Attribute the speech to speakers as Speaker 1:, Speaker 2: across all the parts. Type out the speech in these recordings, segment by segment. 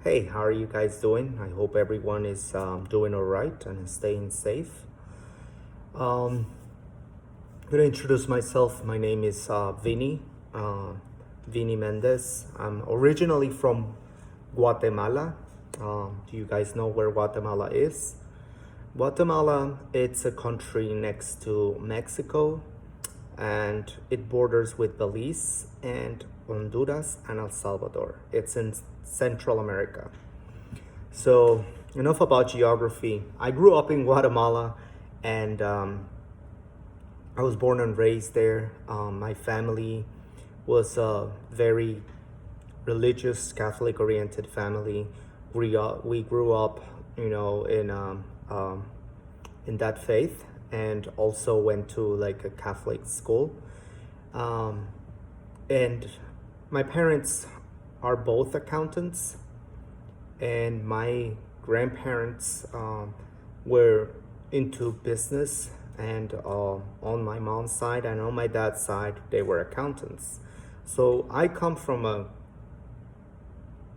Speaker 1: Hey, how are you guys doing? I hope everyone is doing all right and staying safe. Um, I'm gonna introduce myself. My name is Vinny, uh, Vinny Mendez. I'm originally from Guatemala. Do you guys know where Guatemala is? Guatemala, it's a country next to Mexico, and it borders with Belize and Honduras and El Salvador. It's in Central America. So, enough about geography. I grew up in Guatemala, and I was born and raised there. My family was a very religious, Catholic oriented family. We grew up, in that faith, and also went to like a Catholic school. Um, and my parents are both accountants, and my grandparents were into business, and on my mom's side and on my dad's side they were accountants. So I come from a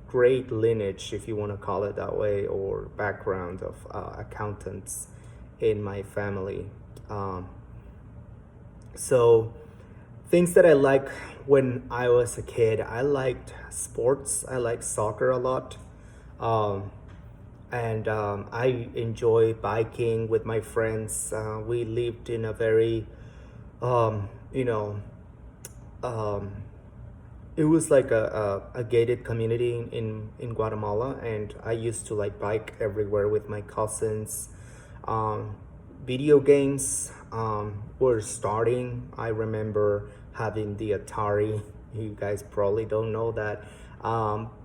Speaker 1: great lineage, if you want to call it that way, or background of accountants in my family. So things that I like when I was a kid, I liked sports. I liked soccer a lot. Um, and I enjoy biking with my friends. We lived in a very, um, you know, um, it was like a gated community in Guatemala, and I used to like bike everywhere with my cousins. Um, Video games were starting. I remember having the Atari. You guys probably don't know that.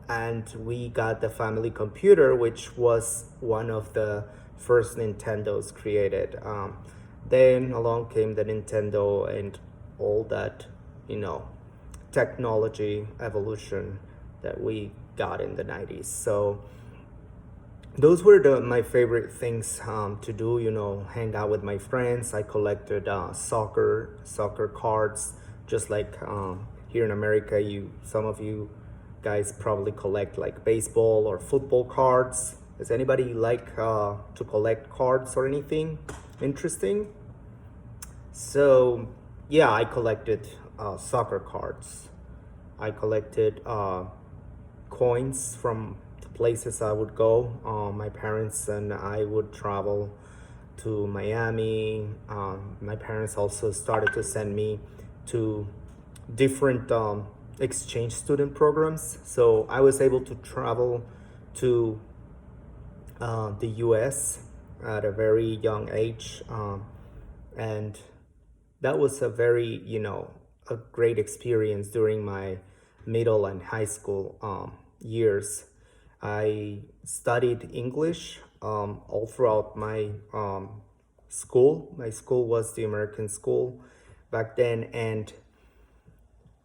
Speaker 1: And we got the family computer, which was one of the first Nintendos created. Then along came the Nintendo and all that, you know, technology evolution that we got in the 90s. So those were my favorite things to do, hang out with my friends. I collected soccer cards, just like here in America, some of you guys probably collect like baseball or football cards. Does anybody like to collect cards or anything interesting? So yeah, I collected soccer cards. I collected coins from the places I would go. My parents and I would travel to Miami. My parents also started to send me to different exchange student programs. So I was able to travel to the US at a very young age. And that was a very, a great experience during my middle and high school years. I studied English all throughout my school. My school was the American school back then, and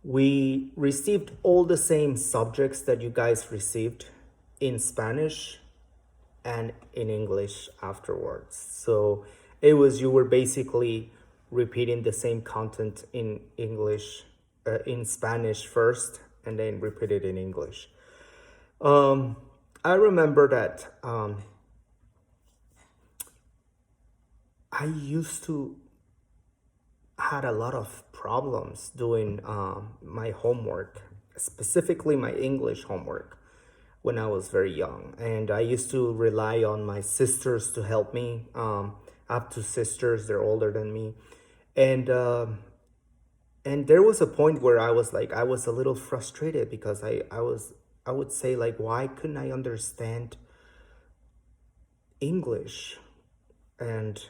Speaker 1: we received all the same subjects that you guys received in Spanish and in English afterwards. So you were basically repeating the same content in English, in Spanish first, and then repeat it in English. I remember that I used to had a lot of problems doing my homework, specifically my English homework, when I was very young. And I used to rely on my sisters to help me. I have two sisters, they're older than me. And there was a point where I was a little frustrated because I would say like, why couldn't I understand English? And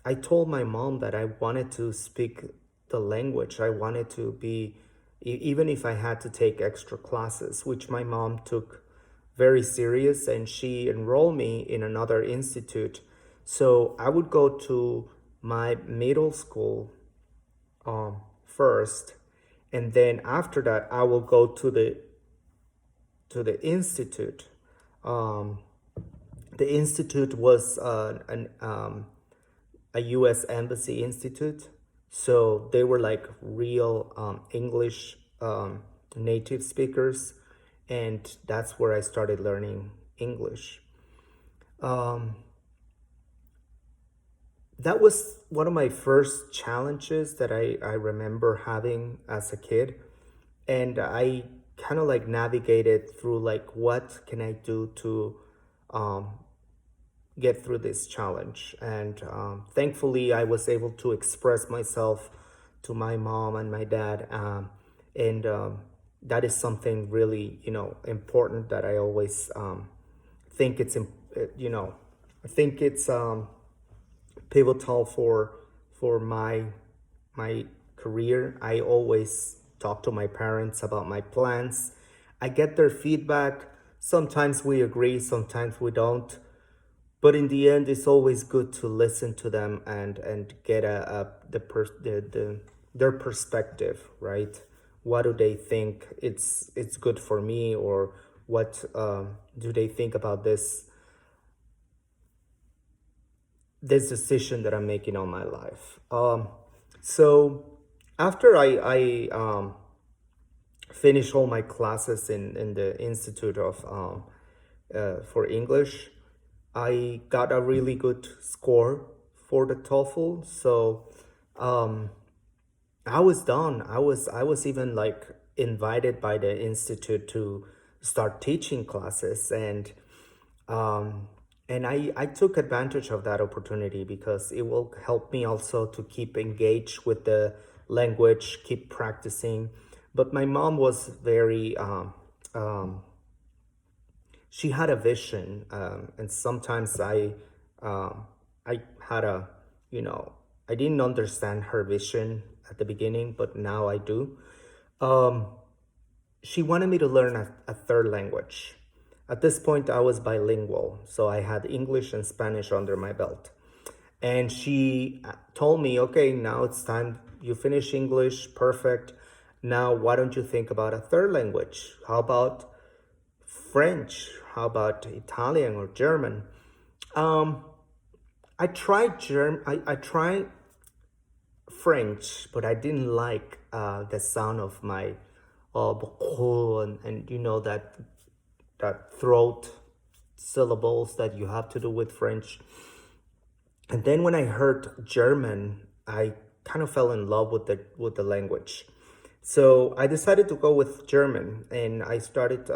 Speaker 1: I told my mom that I wanted to speak the language. I wanted to be, even if I had to take extra classes, which my mom took very serious, and she enrolled me in another institute. So I would go to my middle school first, and then after that I will go to the institute. The institute was a U.S. Embassy Institute, so they were like real English native speakers, and that's where I started learning English. Um, that was one of my first challenges that I remember having as a kid. And I kind of like navigated through like, what can I do to um, get through this challenge? And thankfully, I was able to express myself to my mom and my dad. And that is something really, important that I always think it's, I think it's pivotal for my career. I always talk to my parents about my plans. I get their feedback. Sometimes we agree, sometimes we don't. But in the end, it's always good to listen to them and get their perspective, right? What do they think it's good for me, or what do they think about this decision that I'm making on my life? So after I finished all my classes in the Institute of for English, I got a really good score for the TOEFL. So um, I was done. I was even like invited by the institute to start teaching classes, um, and I took advantage of that opportunity because it will help me also to keep engaged with the language, keep practicing. But my mom was very um, she had a vision, and sometimes I had a, you know, I didn't understand her vision at the beginning, but now I do. Um, she wanted me to learn a third language. At this point, I was bilingual, so I had English and Spanish under my belt. And she told me, okay, now it's time you finish English, perfect. Now, why don't you think about a third language? How about French? How about Italian or German? Um, I tried I tried French, but I didn't like the sound of my and that throat syllables that you have to do with French. And then when I heard German, I kind of fell in love with the language. So I decided to go with German, and I started,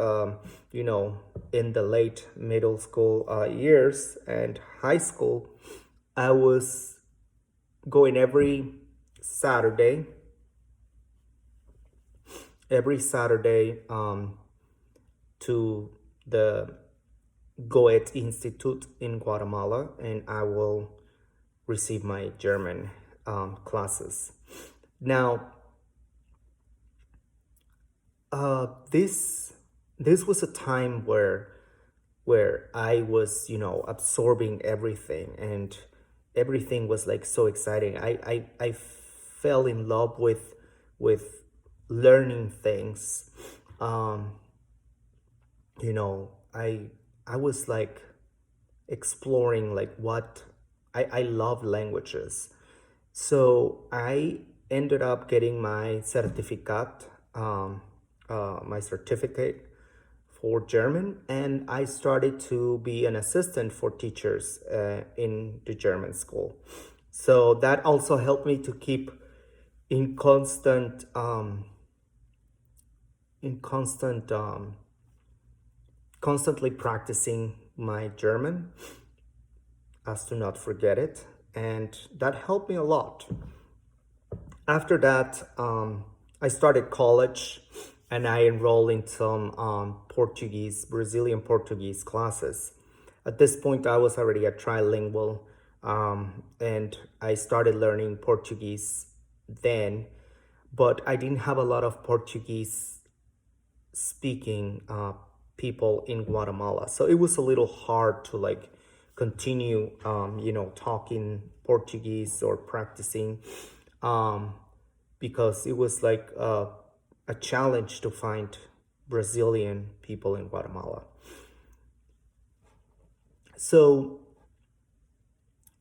Speaker 1: in the late middle school years and high school. I was going Saturday, every Saturday to the Goethe Institute in Guatemala, and I will receive my German classes. Now, this was a time where I was, absorbing everything, and everything was like so exciting. I fell in love with learning things. Um, I was like exploring like what I love languages. So I ended up getting my certificate for German, and I started to be an assistant for teachers in the German school. So that also helped me to keep in constant, in constant, constantly practicing my German as to not forget it, and that helped me a lot. After that, I started college, and I enrolled in some Brazilian Portuguese classes. At this point, I was already a trilingual, and I started learning Portuguese then, but I didn't have a lot of Portuguese speaking people in Guatemala. So it was a little hard to like continue, talking Portuguese or practicing, because it was like a challenge to find Brazilian people in Guatemala. So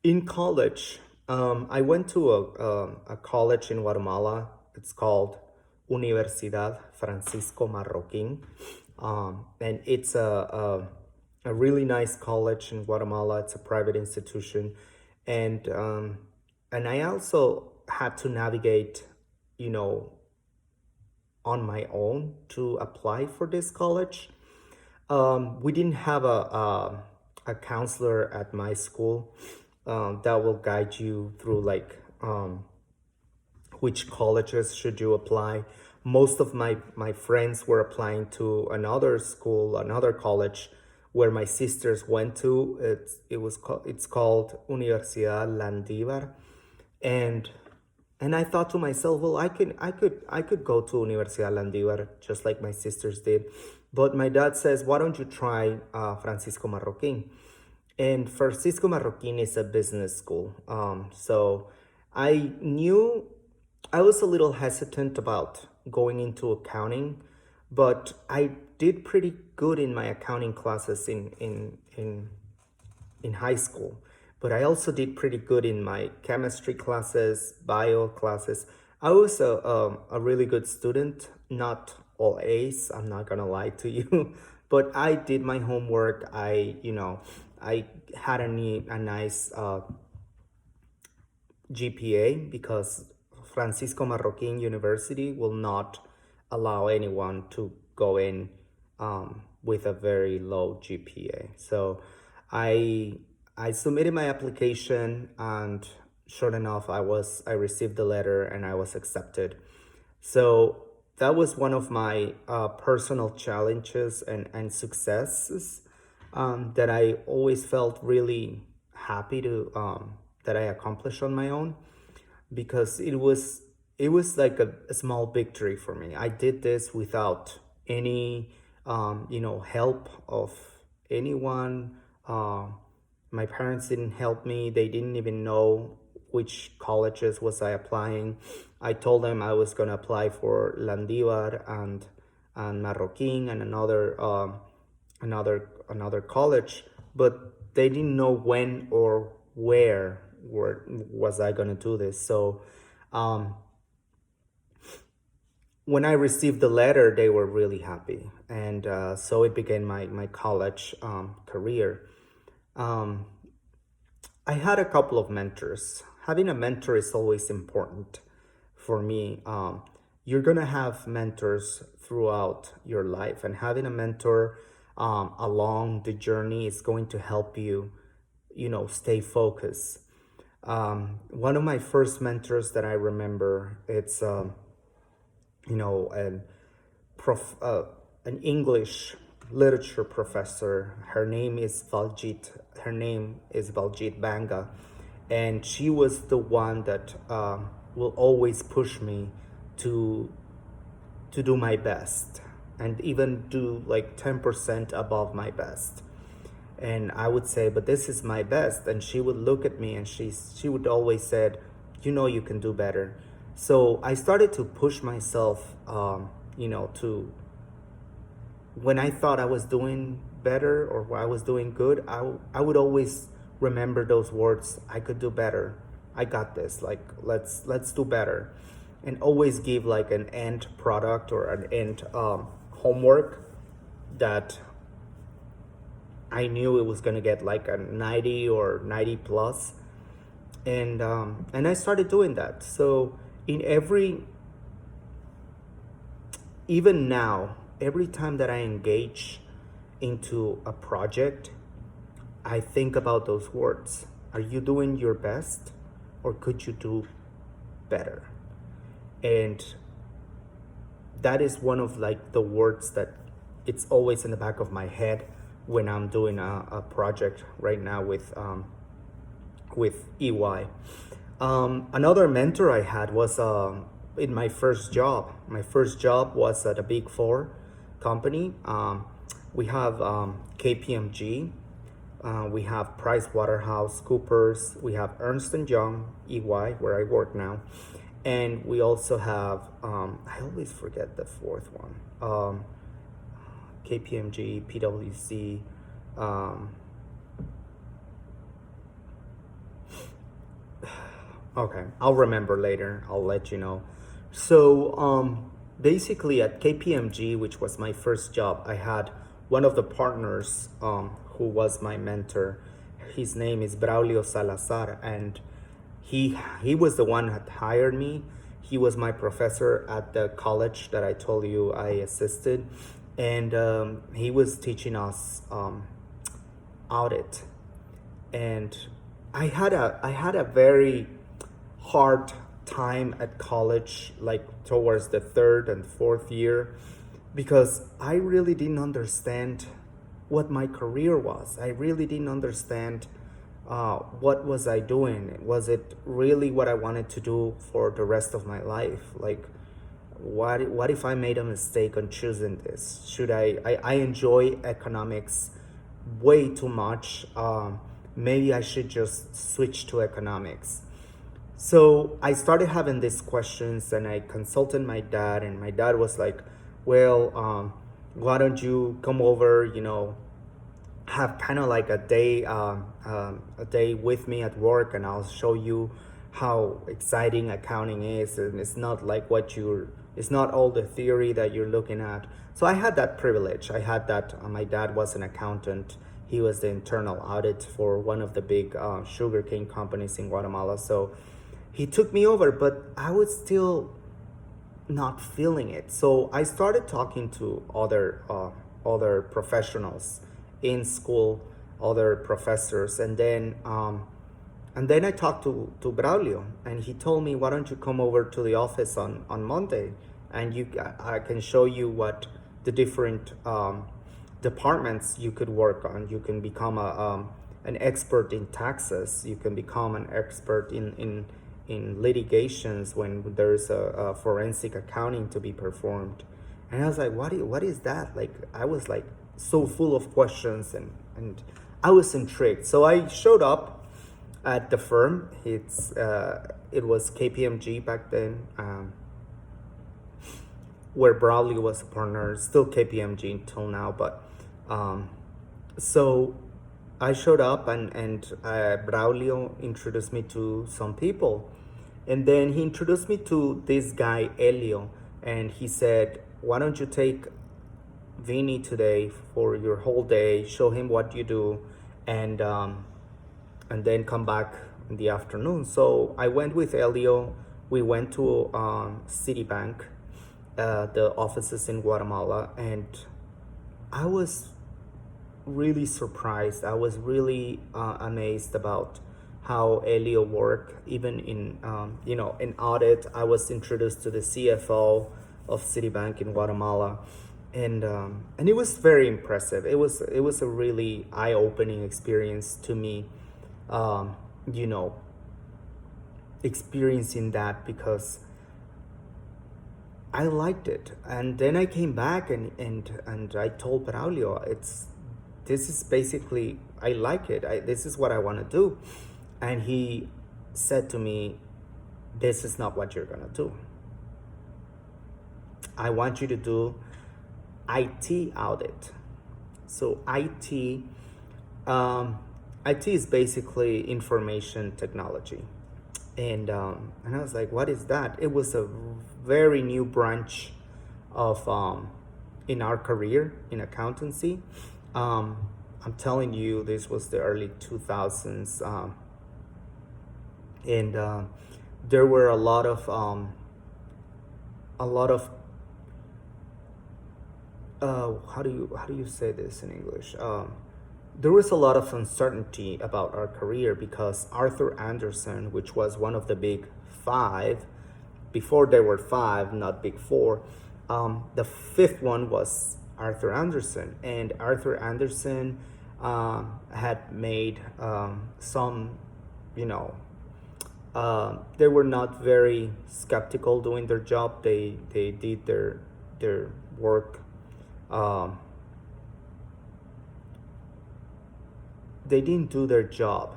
Speaker 1: in college, I went to a college in Guatemala. It's called Universidad Francisco Marroquín. And it's a really nice college in Guatemala. It's a private institution, and I also had to navigate, you know, on my own to apply for this college. We didn't have a counselor at my school that will guide you through like which colleges should you apply. Most of my friends were applying to another school, another college where my sisters went to. It's called Universidad Landívar, and I thought to myself, well, I could go to Universidad Landívar just like my sisters did, but my dad says, why don't you try Francisco Marroquín? And Francisco Marroquín is a business school. So I knew I was a little hesitant about going into accounting, but I did pretty good in my accounting classes in high school. But I also did pretty good in my chemistry classes, bio classes. I was a really good student, not all A's, I'm not gonna lie to you, but I did my homework. I had a nice GPA because Francisco Marroquín University will not allow anyone to go in with a very low GPA. So I I submitted my application, and sure enough, I received the letter and I was accepted. So that was one of my personal challenges and successes that I always felt really happy to that I accomplished on my own, because it was like a small victory for me. I did this without any help of anyone. My parents didn't help me. They didn't even know which colleges was I applying. I told them I was gonna apply for Landívar and Marroquín and another college, but they didn't know when or where was I gonna do this. So when I received the letter, they were really happy, and so it began my college career. Um, I had a couple of mentors. Having a mentor is always important for me. You're gonna have mentors throughout your life, and having a mentor along the journey is going to help you, stay focused. One of my first mentors that I remember, it's you know, an prof, an English literature professor. Her name is Valjit Banga, and she was the one that will always push me to do my best, and even do like 10% above my best. And I would say, but this is my best. And she would look at me, and she would always said, you can do better. So I started to push myself, to when I thought I was doing better or I was doing good, I would always remember those words. I could do better. I got this. Like, let's do better, and always give like an end product or an end homework that I knew it was gonna get like a 90 or 90 plus, and I started doing that. So even now, every time that I engage into a project, I think about those words. Are you doing your best, or could you do better? And that is one of like the words that it's always in the back of my head when I'm doing a project right now with EY. Another mentor I had was in my first job. My first job was at a Big Four company. We have KPMG, we have PricewaterhouseCoopers, we have Ernst and Young, EY, where I work now, and we also have I always forget the fourth one. KPMG, PwC. Okay, I'll remember later. I'll let you know. So basically at KPMG, which was my first job, I had one of the partners who was my mentor. His name is Braulio Salazar, and he was the one that hired me. He was my professor at the college that I told you I assisted, and he was teaching us audit. And I had a very hard time at college, like towards the third and fourth year, because I really didn't understand what my career was. I really didn't understand what was I doing. Was it really what I wanted to do for the rest of my life? Like, what if I made a mistake on choosing this? Should I enjoy economics way too much. Maybe I should just switch to economics. So I started having these questions, and I consulted my dad, and my dad was like, well, why don't you come over, have kind of like a day with me at work, and I'll show you how exciting accounting is, and it's not like it's not all the theory that you're looking at. So I had that privilege. I had that. My dad was an accountant. He was the internal audit for one of the big sugarcane companies in Guatemala. So he took me over, but I was still not feeling it. So I started talking to other professionals in school, other professors, and then I talked to Braulio, and he told me, why don't you come over to the office on Monday, and I can show you what the different departments you could work on. You can become an expert in taxes. You can become an expert in litigations when there's a forensic accounting to be performed. And I was like, what is that? Like, I was like so full of questions, and I was intrigued. So I showed up at the firm. It was KPMG back then, where Braulio was a partner, still KPMG until now. But so I showed up, and Braulio introduced me to some people. And then he introduced me to this guy, Elio, and he said, why don't you take Vinny today for your whole day, show him what you do, and then come back in the afternoon. So I went with Elio. We went to Citibank, the offices in Guatemala, and I was really surprised. I was really amazed about how Elio worked. Even in in audit, I was introduced to the CFO of Citibank in Guatemala, and it was very impressive. It was a really eye-opening experience to me, experiencing that, because I liked it. And then I came back and I told Braulio, this is basically, I like it. This is what I want to do. And he said to me, this is not what you're going to do. I want you to do IT audit. So IT is basically information technology. And I was like, what is that? It was a very new branch of in our career in accountancy. I'm telling you, this was the early 2000s. And there were a lot of how do you say this in English? There was a lot of uncertainty about our career, because Arthur Andersen, which was one of the big five, before there were five, not big four, the fifth one was Arthur Andersen, and Arthur Andersen had made some, they were not very skeptical doing their job. They did their work. They didn't do their job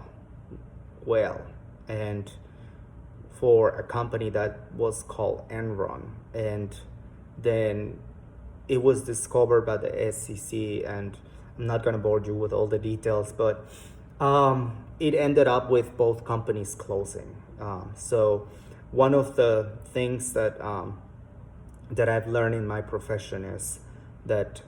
Speaker 1: well, and for a company that was called Enron, and then it was discovered by the SEC, and I'm not going to bore you with all the details, but it ended up with both companies closing. So one of the things that that I've learned in my profession is that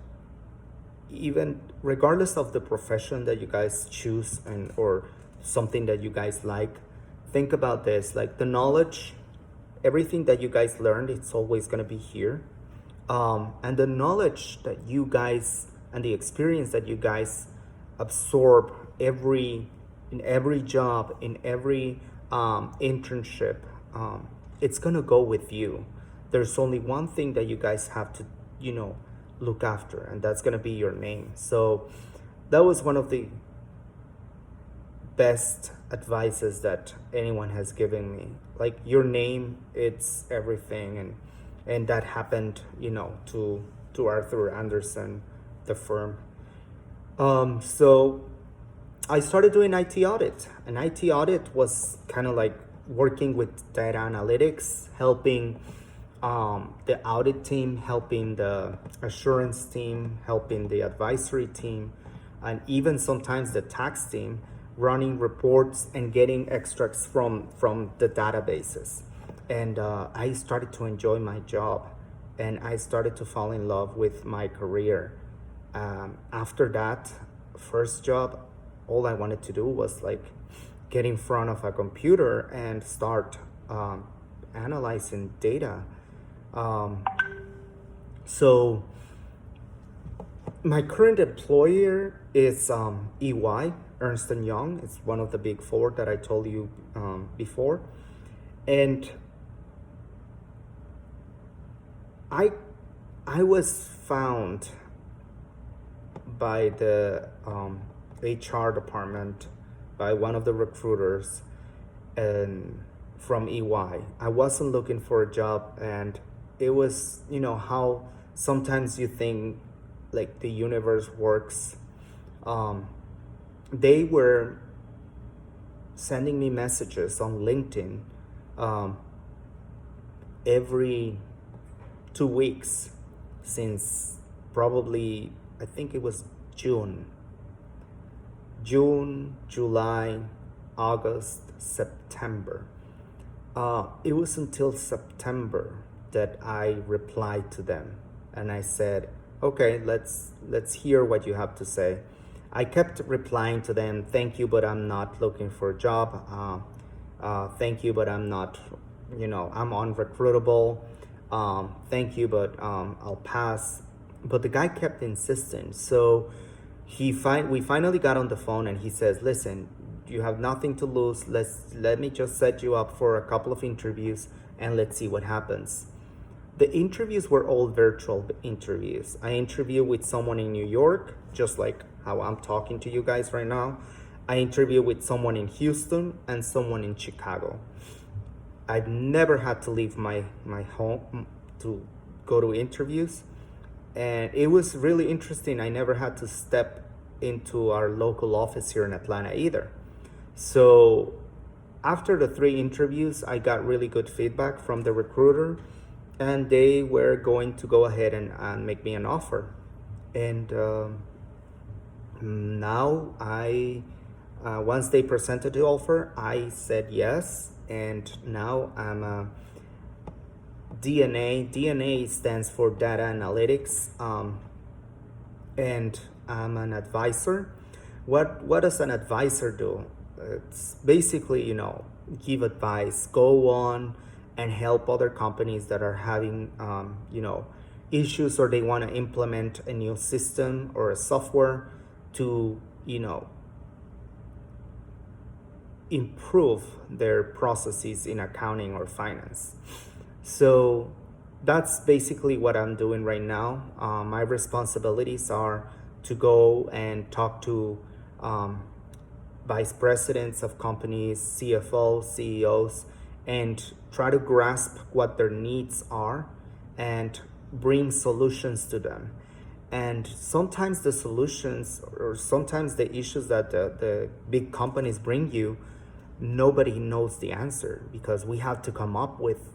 Speaker 1: even regardless of the profession that you guys choose and or something that you guys like, think about this, like the knowledge, everything that you guys learned, it's always going to be here. And the knowledge that you guys and the experience that you guys absorb in every job, in every internship, it's gonna go with you. There's only one thing that you guys have to, look after, and that's gonna be your name. So that was one of the best advices that anyone has given me. Like, your name, it's everything. And that happened, to Arthur Andersen, the firm. So I started doing IT audit. And IT audit was kind of like working with data analytics, helping the audit team, helping the assurance team, helping the advisory team, and even sometimes the tax team, running reports and getting extracts from the databases. And I started to enjoy my job, and I started to fall in love with my career. After that first job, all I wanted to do was like get in front of a computer and start analyzing data. So my current employer is EY, Ernst & Young. It's one of the big four that I told you before. And I was found by the HR department, by one of the recruiters and from EY. I wasn't looking for a job, and it was, how sometimes you think like the universe works. They were sending me messages on LinkedIn every 2 weeks since probably, I think it was June, July, August, September. It was until September that I replied to them, and I said, okay, let's hear what you have to say. I kept replying to them, thank you, but I'm not looking for a job. Thank you, but I'm not, I'm unrecruitable. Thank you, but I'll pass. But the guy kept insisting. So we finally got on the phone, and he says, listen, you have nothing to lose. Let me just set you up for a couple of interviews, and let's see what happens. The interviews were all virtual interviews. I interviewed with someone in New York, just like how I'm talking to you guys right now. I interviewed with someone in Houston and someone in Chicago. I've never had to leave my home to go to interviews. And it was really interesting. I never had to step into our local office here in Atlanta either. So after the 3 interviews, I got really good feedback from the recruiter, and they were going to go ahead and make me an offer. And now once they presented the offer, I said yes, and now I'm a DNA. DNA stands for data analytics, and I'm an advisor. What does an advisor do? It's basically, give advice, go on and help other companies that are having, issues, or they want to implement a new system or a software to, improve their processes in accounting or finance. So that's basically what I'm doing right now. My responsibilities are to go and talk to vice presidents of companies, CFOs, CEOs, and try to grasp what their needs are and bring solutions to them. And sometimes the solutions, or sometimes the issues that the big companies bring you, nobody knows the answer, because we have to come up with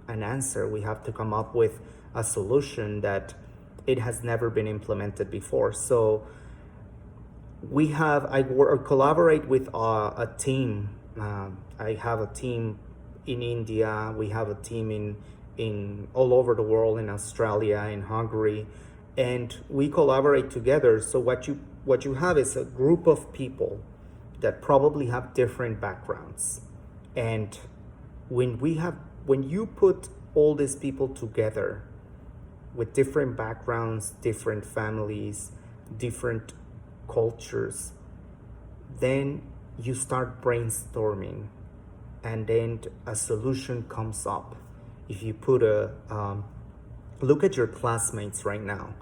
Speaker 1: an answer. We have to come up with a solution that it has never been implemented before. So I collaborate with a team. I have a team in India. We have a team in all over the world, in Australia, in Hungary, and we collaborate together. So what you have is a group of people that probably have different backgrounds, and when you put all these people together with different backgrounds, different families, different cultures, then you start brainstorming, and then a solution comes up. If you put look at your classmates right now,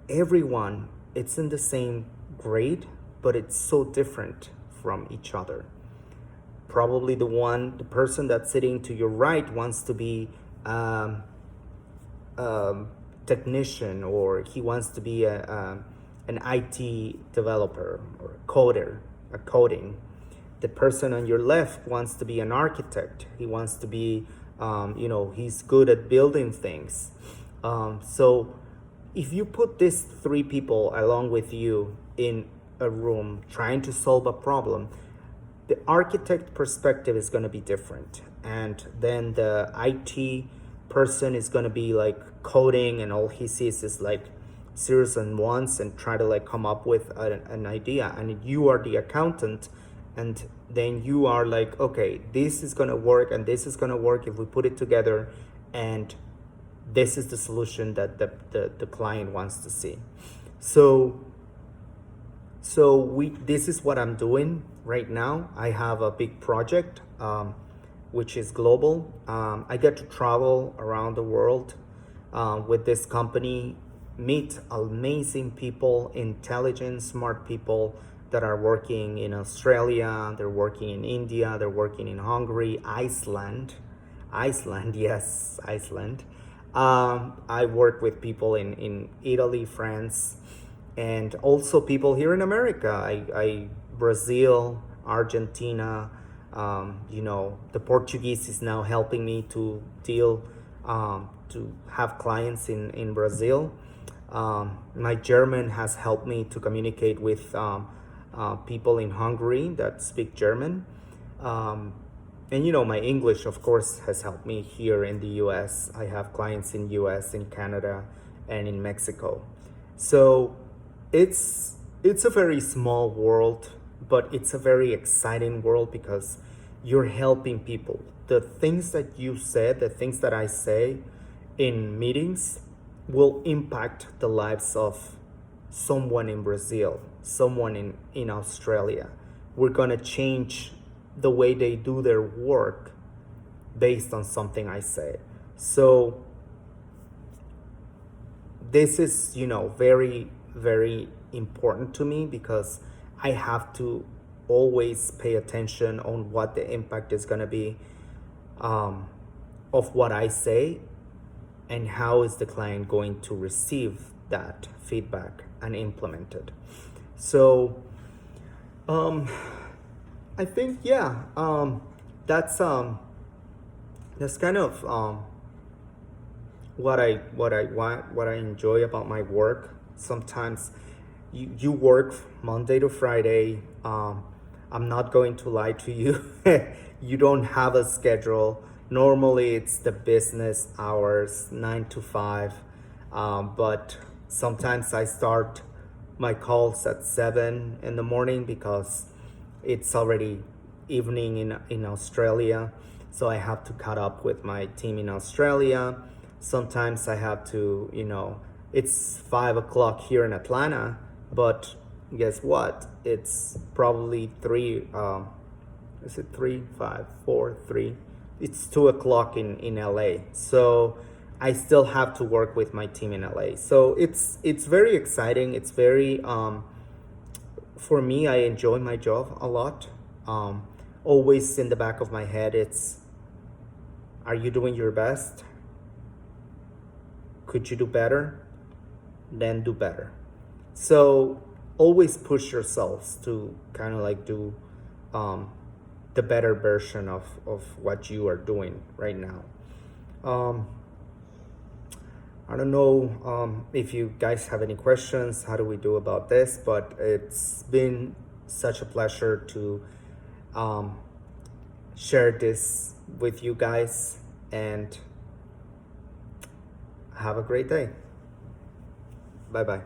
Speaker 1: everyone, it's in the same grade, but it's so different from each other. Probably the person that's sitting to your right wants to be technician, or he wants to be an IT developer or a coder, a coding. The person on your left wants to be an architect. He wants to be, he's good at building things. So if you put these three people along with you in a room trying to solve a problem, the architect perspective is going to be different. And then the IT person is going to be like coding, and all he sees is like zeros and ones and try to like come up with an idea. And you are the accountant, and then you are like, okay, this is going to work and this is going to work if we put it together, and this is the solution that the client wants to see. So this is what I'm doing right now. I have a big project, which is global. I get to travel around the world with this company, meet amazing people, intelligent, smart people that are working in Australia, they're working in India, they're working in Hungary, Iceland, yes, Iceland. I work with people in Italy, France, and also people here in America. I Brazil, Argentina. The Portuguese is now helping me to deal, to have clients in Brazil. My German has helped me to communicate with people in Hungary that speak German. And my English, of course, has helped me here in the US. I have clients in US, in Canada, and in Mexico. So it's a very small world, but it's a very exciting world because you're helping people. The things that you said, the things that I say in meetings will impact the lives of someone in Brazil, someone in Australia. We're gonna change the way they do their work based on something I say. So this is, very, very important to me, because I have to always pay attention on what the impact is gonna be of what I say, and how is the client going to receive that feedback and implement it. So I think, that's kind of what I enjoy about my work. Sometimes you work Monday to Friday. I'm not going to lie to you. You don't have a schedule. Normally it's the business hours, 9 to 5. But sometimes I start my calls at 7 in the morning because it's already evening in Australia. So I have to cut up with my team in Australia. Sometimes I have to, it's 5 o'clock here in Atlanta, but guess what? It's probably 3, is it 3, 5, 4, 3? It's 2 o'clock in LA. So I still have to work with my team in LA. So it's very exciting. It's very, for me, I enjoy my job a lot. Always in the back of my head, it's, are you doing your best? Could you do better? Then do better. So always push yourselves to kind of like do the better version of what you are doing right now. I don't know if you guys have any questions, how do we do about this, but it's been such a pleasure to share this with you guys, and Have a great day. Bye bye.